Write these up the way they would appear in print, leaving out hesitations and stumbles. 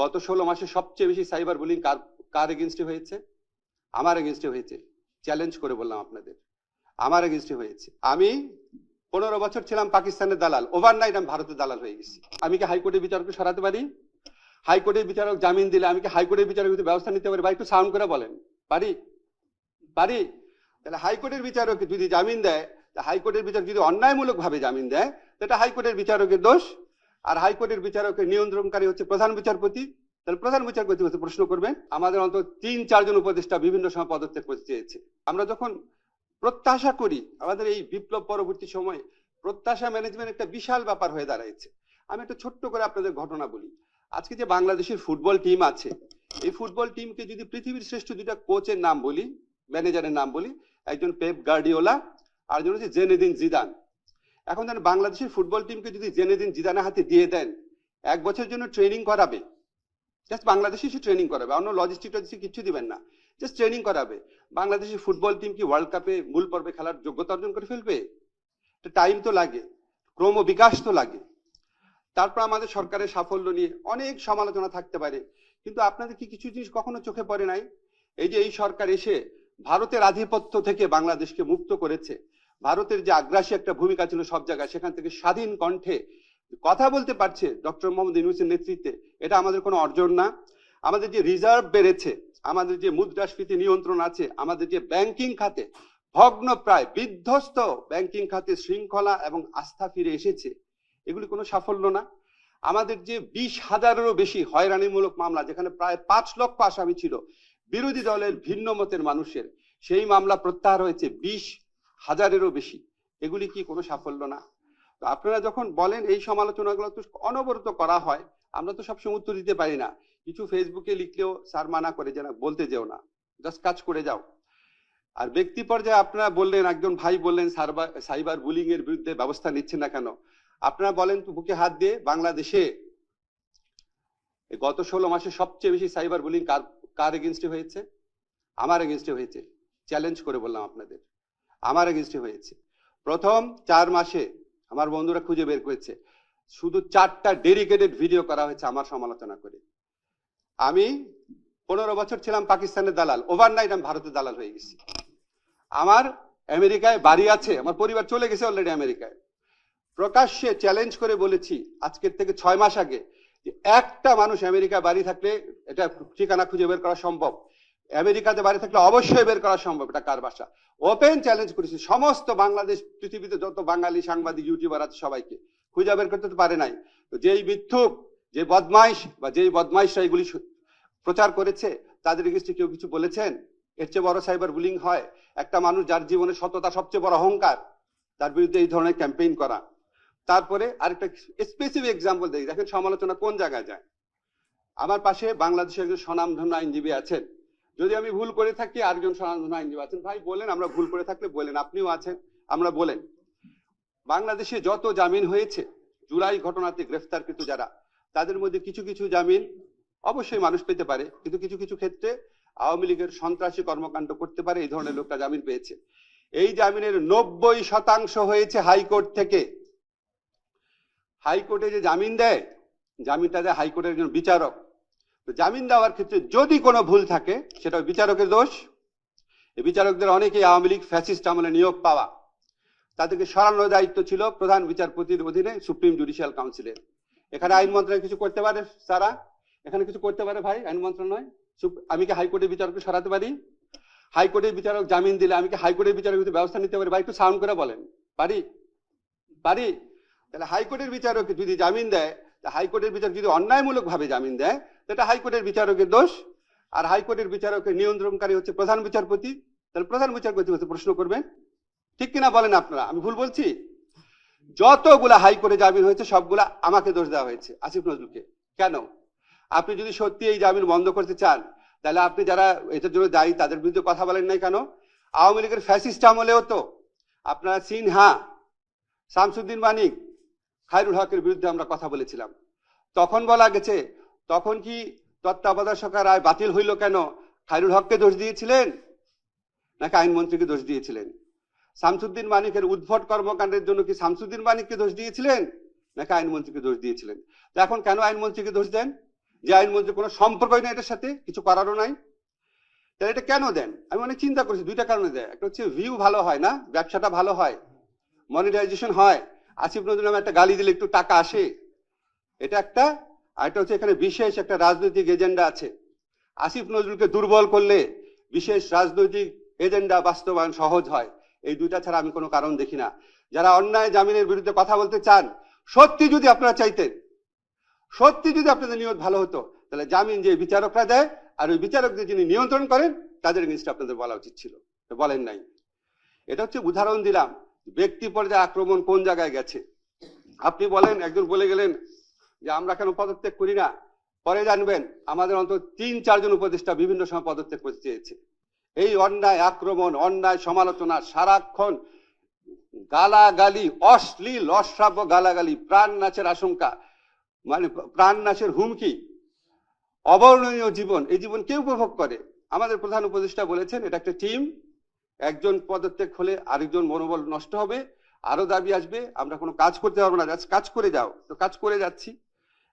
গত 16 মাসে সবচেয়ে বেশি সাইবার বুলিং কার এগেইনস্টে হয়েছে? আমার এগেইনস্টে হয়েছে। চ্যালেঞ্জ করে বললাম আপনাদের, আমার এগেইনস্টে হয়েছে। আমি 15 বছর ছিলাম পাকিস্তানের দালাল, ওভারনাইট আমি ভারতের দালাল হয়ে গেছি। আমি কি হাইকোর্টের বিচারককে সরাতে পারি? হাইকোর্টের বিচারক জামিন দিলে আমি কি হাইকোর্টের বিচারক ব্যবস্থা নিতে পারি? ভাই একটু সাউন্ড করে বলেন, পারি? পারি? তাহলে হাইকোর্টের বিচারক যদি জামিন দেয়, হাইকোর্টের বিচারক যদি অন্যায়মূলক ভাবে জামিন দেয়, সেটা হাইকোর্টের বিচারকের দোষ। আর হাইকোর্টের বিচারকের নিয়ন্ত্রণকারী হচ্ছে প্রধান বিচারপতি। তাহলে প্রধান বিচারপতি হচ্ছে প্রশ্ন করবেন। আমাদের অন্তত 3-4 জন উপদেষ্টা বিভিন্ন সময় পদত্যাগ করতে চেয়েছে। আমরা যখন প্রত্যাশা করি, আমাদের এই বিপ্লব পরবর্তী সময়ে প্রত্যাশা ম্যানেজমেন্ট একটা বিশাল ব্যাপার হয়ে দাঁড়াইছে। আমি একটা ছোট্ট করে আপনাদের ঘটনা বলি। আজকে যে বাংলাদেশের ফুটবল টিম আছে, এই ফুটবল টিমকে যদি পৃথিবীর শ্রেষ্ঠ দুটা কোচের নাম বলি, ম্যানেজারের নাম বলি, একজন পেপ গার্ডিওলা আর একজন হচ্ছে জেনেদিন জিদান। এখন যেন বাংলাদেশের ফুটবল টিমকে যদি জেনেদিন জিদানের হাতে দিয়ে দেন, 1 বছরের জন্য ট্রেনিং করাবে, জাস্ট বাংলাদেশে সে ট্রেনিং করাবে, অন্য লজিস্টিক কিছু দিবেন না, জাস্ট ট্রেনিং করাবে। বাংলাদেশের ফুটবল টিম কি ওয়ার্ল্ড কাপে মূল পর্বে খেলার যোগ্যতা অর্জন করে ফেলবে? টাইম তো লাগে, ক্রম বিকাশ তো লাগে। তারপর আমাদের সরকারের সাফল্য নিয়ে অনেক সমালোচনা থাকতে পারে, কিন্তু আপনাদের কি কিছু জিনিস কখনো চোখে পড়ে নাই? এই যে এই সরকার এসে ভারতের আধিপত্য থেকে বাংলাদেশকে মুক্ত করেছে, ভারতের যে আগ্রাসী একটা ভূমিকা ছিল সব জায়গায়, সেখান থেকে স্বাধীন কণ্ঠে কথা বলতে পারছে ডক্টর মোহাম্মদ ইউনূসের নেতৃত্বে, এটা আমাদের কোনো অর্জন না? আমাদের যে রিজার্ভ বেড়েছে, আমাদের যে মুদ্রাস্ফীতি নিয়ন্ত্রণ আছে, আমাদের যে ব্যাংকিং খাতে ভগ্ন প্রায় বিধ্বস্ত ব্যাংকিং খাতে শৃঙ্খলা এবং আস্থা ফিরে এসেছে, এগুলি কোনো সাফল্য না? আমাদের যে 20,000-এরও বেশি হয়রানিমূলক মামলা, যেখানে প্রায় 5 লক্ষ আসামি ছিল বিরোধী দলের ভিন্ন মতের মানুষের, সেই মামলা প্রত্যাহার হয়েছে 20,000-এরও বেশি, এগুলি কি কোনো সাফল্য না? তো আপনারা যখন বলেন এই সমালোচনাগুলো তো অনবরত করা হয়, আমরা তো সবসময় উত্তর দিতে পারি না। কিছু ফেসবুকে লিখলেও স্যার মানা করে যে না বলতে যেও না, জাস্ট কাজ করে যাও। আর ব্যক্তি পর্যায়ে আপনারা বললেন, একজন ভাই বললেন সাইবার বুলিং এর বিরুদ্ধে ব্যবস্থা নিচ্ছেন না কেন? আপনারা বলেন তো বুকে হাত দিয়ে, বাংলাদেশে গত 16 মাসে সবচেয়ে বেশি সাইবার বুলিং কার এগেইনস্টে হয়েছে? আমার এগেইনস্টে হয়েছে। চ্যালেঞ্জ করে বললাম আপনাদের, আমার এগেইনস্টে হয়েছে। প্রথম 4 মাসে আমার বন্ধুরা খুঁজে বের করেছে, শুধু 4টা ডেডিকেটেড ভিডিও করা হয়েছে আমার সমালোচনা করে। আমি 15 বছর ছিলাম পাকিস্তানের দালাল, ওভারনাইট আমি ভারতের দালাল হয়ে গেছি। আমার আমেরিকায় বাড়ি আছে, আমার পরিবার চলে গেছে অলরেডি আমেরিকায়। প্রকাশ্যে চ্যালেঞ্জ করে বলেছি আজকের থেকে 6 মাস আগে যে একটা মানুষ আমেরিকায় বাড়ি থাকলে এটা ঠিকানা খুঁজে বের করা সম্ভব, আমেরিকাতে বাড়ি থাকলে অবশ্যই বের করা সম্ভব এটা কার বাসা। ওপেন চ্যালেঞ্জ করেছি সমস্ত বাংলাদেশ, পৃথিবীতে যত বাঙালি সাংবাদিক ইউটিউবার আছে সবাইকে, খুঁজে বের করতে পারে নাই। তো যেই মিথ্যুক, যে বদমাইশ বা যেই বদমাইশরা এগুলি প্রচার করেছে, তাদের এগেইনস্টে কেউ কিছু বলেছেন? এর চেয়ে বড় সাইবার বুলিং হয়? একটা মানুষ যার জীবনে সততা সবচেয়ে বড় অহংকার, তার বিরুদ্ধে এই ধরনের ক্যাম্পেইন করা। তারপরে আরেকটা স্পেসিফিক এক্সাম্পল দেখি, দেখেন সমালোচনা কোন জায়গায় যায়। আমার পাশে বাংলাদেশের একজন স্বনামধন্য আইনজীবী আছেন, যদি আমি ভুল করে থাকি আরেকজন স্বনামধন্য আইনজীবী আছেন, ভাই বলেন, আমরা ভুল করে থাকলে বলেন, আপনিও আছেন, আমরা বলেন। বাংলাদেশে যত জামিন হয়েছে জুলাই ঘটনাতে গ্রেফতারকৃত যারা, তাদের মধ্যে কিছু কিছু জামিন অবশ্যই মানুষ পেতে পারে, কিন্তু কিছু কিছু ক্ষেত্রে আওয়ামী লীগের সন্ত্রাসী কর্মকাণ্ড করতে পারে, এই ধরনের লোকটা জামিন পেয়েছে। এই জামিনের 90% হয়েছে হাইকোর্ট থেকে। হাইকোর্টে যে জামিন দেয়, জামিনটা দেয় হাইকোর্টের একজন বিচারক। তো জামিন দেওয়ার ক্ষেত্রে যদি কোনো ভুল থাকে সেটা বিচারকের দোষ। এই বিচারকদের অনেকেই আওয়ামী লীগ ফ্যাসিস্ট আমলে নিয়োগ পাওয়া, তাদেরকে সরানোর দায়িত্ব ছিল প্রধান বিচারপতির অধীনে সুপ্রিম জুডিশিয়াল কাউন্সিলের। এখানে আইন মন্ত্রণালয় কিছু করতে পারে? সারা এখানে কিছু করতে পারে ভাই আইন মন্ত্রণালয়? আমি কি হাইকোর্টের বিচারককে সরাতে পারি? হাইকোর্টের বিচারক জামিন দিলে আমি কি হাইকোর্টের বিচারকের ব্যবস্থা নিতে পারি? ভাই একটু সাউন্ড করে বলেন, পারি? পারি? তাহলে হাইকোর্টের বিচারক যদি জামিন দেয়, হাইকোর্টের বিচারক যদি অন্যায়মূলক ভাবে জামিন দেয়, সেটা হাইকোর্টের বিচারকের দোষ। আর হাইকোর্টের বিচারকের নিয়ন্ত্রণকারী হচ্ছে প্রধান বিচারপতি। তাহলে প্রধান বিচারপতি হচ্ছে প্রশ্ন করবেন, ঠিক কিনা বলেন আপনারা? আমি ভুল বলছি? যতগুলা হাইকোর্টে জামিন হয়েছে সবগুলা আমাকে দোষ দেওয়া হয়েছে, আসিফ নজরুলকে। কেন? আপনি যদি সত্যি এই জামিন বন্ধ করতে চান, তাহলে আপনি যারা এটার জন্য দায়ী তাদের বিরুদ্ধে কথা বলেন নাই কেন? আওয়ামী লীগের ফ্যাসিস্ট আমলেও তো আপনারা সিনহা, শামসুদ্দিন মানিক, খায়রুল হকের বিরুদ্ধে আমরা কথা বলেছিলাম। তখন বলা গেছে, তখন কি তত্ত্বাবধায়ক সরকার রায় বাতিল হইল কেন? খায়রুল হককে দোষ দিয়েছিলেন নাকি আইনমন্ত্রীকে দোষ দিয়েছিলেন? শামসুদ্দিন মানিকের উদ্ভট কর্মকাণ্ডের জন্য কি শামসুদ্দিন মানিককে দোষ দিয়েছিলেন নাকি আইনমন্ত্রীকে দোষ দিয়েছিলেন? এখন কেন আইনমন্ত্রীকে দোষ দেন? যে আইন মন্ত্রী কোনো সম্পর্কই নাই এটার সাথে, কিছু করারও নাই, তাহলে এটা কেন দেন? আমি অনেক চিন্তা করেছি, দুইটা কারণে দেয়। একটা হচ্ছে ভিউ ভালো হয় না, ব্যবসাটা ভালো হয়, মনিটাইজেশন হয়, আসিফ নজরুল নামে একটা গালি দিলে একটু টাকা আসে, এটা একটা। আর একটা হচ্ছে এখানে বিশেষ একটা রাজনৈতিক এজেন্ডা আছে। আসিফ নজরুলকে দুর্বল করলে বিশেষ রাজনৈতিক এজেন্ডা বাস্তবায়ন সহজ হয়। এই দুইটা ছাড়া আমি কোনো কারণ দেখি না। যারা অন্যায় জামিনের বিরুদ্ধে কথা বলতে চান, সত্যি যদি আপনারা চাইতেন, সত্যি যদি আপনাদের নিয়ত ভালো হতো, তাহলে জামিন যে বিচারকরা দেয় আর ওই বিচারকদের যিনি নিয়ন্ত্রণ করেন তাদের এগেইনস্টে আপনাদের বলা উচিত ছিল, বলেন নাই। এটা হচ্ছে উদাহরণ দিলাম ব্যক্তি পর্যায়ে আক্রমণ কোন জায়গায় গেছে। আপনি বলেন, একজন বলে গেলেন যে আমরা কেন পদত্যাগ করি না, পরে জানবেন আমাদের অন্তত 3-4 জন উপদেষ্টা বিভিন্ন সময় পদত্যাগ করতে চেয়েছে। এই অন্যায় আক্রমণ, অন্যায় সমালোচনা, সারাক্ষণ গালাগালি, অশ্লীল অশ্রাব্য গালাগালি, প্রাণ নাচের আশঙ্কা, মানে প্রাণ নাচের হুমকি, অবর্ণনীয় জীবন, এই জীবন কে উপভোগ করে? আমাদের প্রধান উপদেষ্টা বলেছেন এটা একটা টিম, একজন পদত্যাগ হলে আরেকজন মনোবল নষ্ট হবে, আরো দাবি আসবে, আমরা কোনো কাজ করতে পারবো না, কাজ করে যাও। তো কাজ করে যাচ্ছি।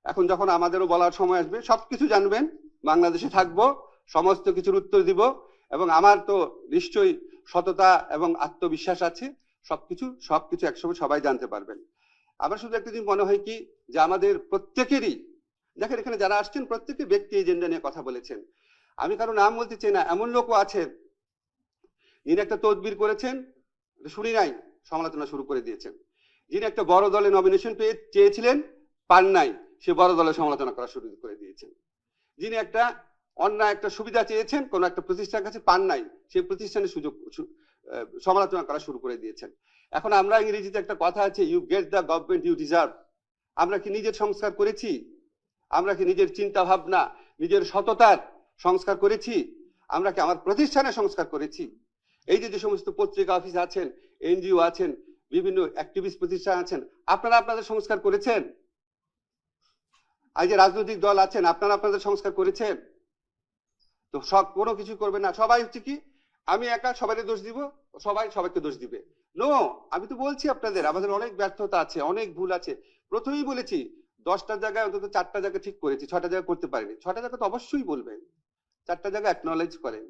এখন যখন আমাদেরও বলার সময় আসবে, সবকিছু জানবেন, বাংলাদেশে থাকবো, সমস্ত কিছুর উত্তর দিব, এবং আমার তো নিশ্চয়ই সততা এবং আত্মবিশ্বাস আছে, সবকিছু একসময় সবাই জানতে পারবেন। আমার শুধু একটা জিনিস মনে হয় কি, যে আমাদের প্রত্যেকেরই, দেখেন এখানে যারা আসছেন প্রত্যেকে ব্যক্তি এজেন্ডা নিয়ে কথা বলেছেন। আমি কারো নাম বলতে চাই না, এমন লোকও আছেন যিনি একটা তদবির করেছেন, শুনি নাই, সমালোচনা শুরু করে দিয়েছেন। যিনি একটা বড় দলে নমিনেশন চেয়েছিলেন, পান নাই, সে বড় দলের সমালোচনা করা শুরু করে দিয়েছেন। যিনি একটা অন্যায় একটা সুবিধা চেয়েছেন কোন একটা প্রতিষ্ঠানের কাছে, পান নাই, সেই প্রতিষ্ঠানের সমালোচনা করা শুরু করে দিয়েছেন। এখন আমরা ইংরেজিতে একটা কথা আছে, you get the government you deserve. আমরা কি নিজের সংস্কার করেছি? আমরা কি নিজের চিন্তা ভাবনা, নিজের সততার সংস্কার করেছি? আমরা কি আমার প্রতিষ্ঠানের সংস্কার করেছি? এই যে সমস্ত পত্রিকা অফিস আছেন, এনজিও আছেন, বিভিন্ন অ্যাক্টিভিস্ট প্রতিষ্ঠান আছেন, আপনারা আপনাদের সংস্কার করেছেন? এই যে রাজনৈতিক দল আছেন, আপনারা আপনাদের সংস্কার করেছেন? তো সব কোনো কিছু করবে না, সবাই হচ্ছে কি আমি একা সবাইকে দোষ দিব, সবাই সবাইকে দোষ দিবে। নো, আমি তো বলছি আপনাদের আমাদের অনেক ব্যর্থতা আছে, অনেক ভুল আছে। প্রথমেই বলেছি 10টা জায়গায় অন্তত 4টা জায়গা ঠিক করেছি, 6টা জায়গা করতে পারিনি। 6টা জায়গা তো অবশ্যই বলবেন, 4টা জায়গা অ্যাকনলেজ করেন।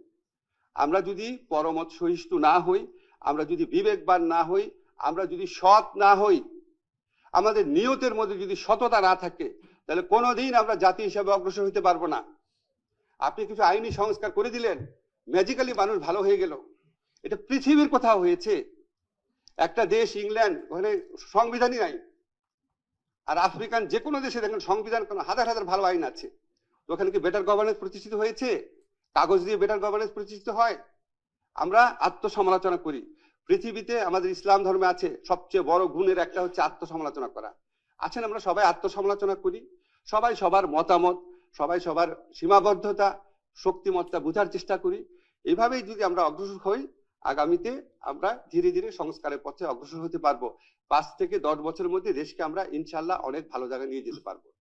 আমরা যদি পরমত সহিষ্ণু না হই, আমরা যদি বিবেকবান না হই, আমরা যদি সৎ না হই, আমাদের নিয়তের মধ্যে যদি সততা না থাকে, তাহলে কোনোদিন আমরা জাতি হিসাবে অগ্রসর হতে পারবো না। আপনি কিছু আইনি সংস্কার করে দিলেন, ম্যাজিক্যালি মানুষ ভালো হয়ে গেল, এটা পৃথিবীর কোথাও হয়েছে? একটা দেশ ইংল্যান্ড, ওখানে সংবিধানই নাই, আর আফ্রিকান যে কোনো দেশে দেখেন সংবিধান, কোনো হাজার হাজার ভালো আইন আছে, তো ওখানে কি বেটার গভর্নেন্স প্রতিষ্ঠিত হয়েছে? কাগজ দিয়ে বেটার গভর্নেন্স প্রতিষ্ঠিত হয়? আমরা আত্মসমালোচনা করি। পৃথিবীতে আমাদের ইসলাম ধর্মে আছে সবচেয়ে বড় গুণের একটা হচ্ছে আত্মসমালোচনা করা। আছেন, আমরা সবাই আত্মসমালোচনা করি, সবাই সবার মতামত, সবাই সবার সীমাবদ্ধতা, শক্তিমত্তা বোঝার চেষ্টা করি। এইভাবেই যদি আমরা অগ্রসর হই, আগামীতে আমরা ধীরে ধীরে সংস্কারের পথে অগ্রসর হতে পারবো। 5 থেকে 10 বছরের মধ্যে দেশকে আমরা ইনশাল্লাহ অনেক ভালো জায়গায় নিয়ে যেতে পারবো।